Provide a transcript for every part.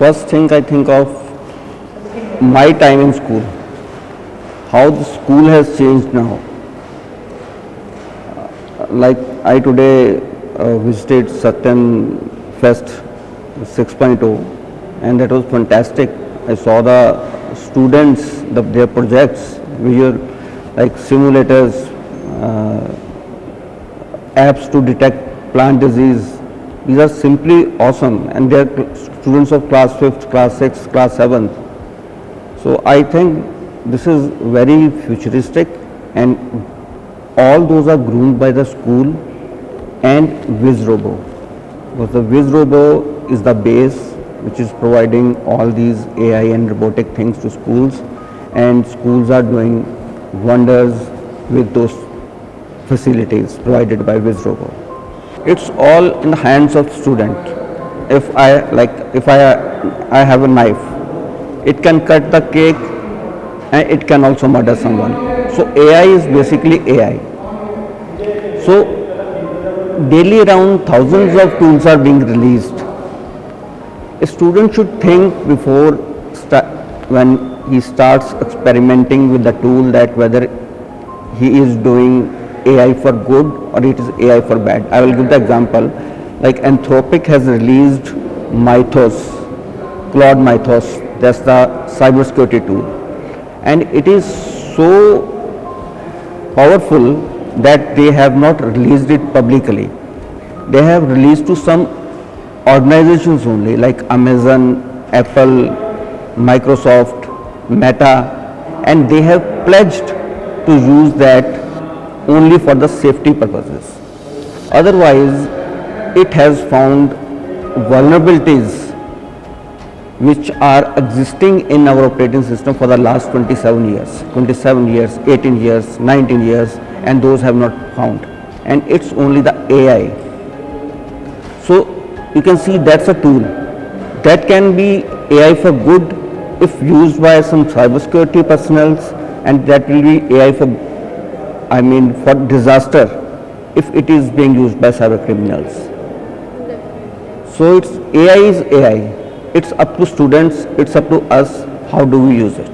First thing I think of my time in school, how the school has changed now. Like I today visited Satyam Fest 6.0 and that was fantastic. I saw the students, their projects, visual like simulators, apps to detect plant disease. These are simply awesome and they are students of class 5th, class 6th, class 7th. So I think this is very futuristic and all those are groomed by the school and VizRobo. Because the VizRobo is the base which is providing all these AI and robotic things to schools, and schools are doing wonders with those facilities provided by VizRobo. It's all in the hands of student. If I have a knife, it can cut the cake and it can also murder someone. So AI is basically AI. So daily around thousands of tools are being released. A student should think before when he starts experimenting with the tool that whether he is doing AI for good or it is AI for bad. I will give the example. Like Anthropic has released Mythos, Claude Mythos. That's the cybersecurity tool, and it is so powerful that they have not released it publicly. They have released to some organizations only, like Amazon, Apple, Microsoft, Meta, and they have pledged to use that only for the safety purposes. Otherwise, it has found vulnerabilities which are existing in our operating system for the last 27 years, 18 years, 19 years, and those have not found. And it's only the AI. So you can see that's a tool that can be AI for good if used by some cybersecurity personnel, and that will be AI for disaster if it is being used by cyber criminals. So it's AI is AI. It's up to students, it's up to us, how do we use it.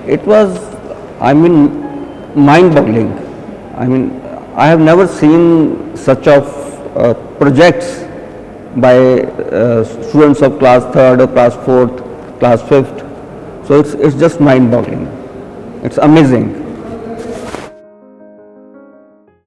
It was, mind-boggling. I have never seen such of projects by students of class 3rd or class 4th, class 5th. So it's just mind-boggling. It's amazing.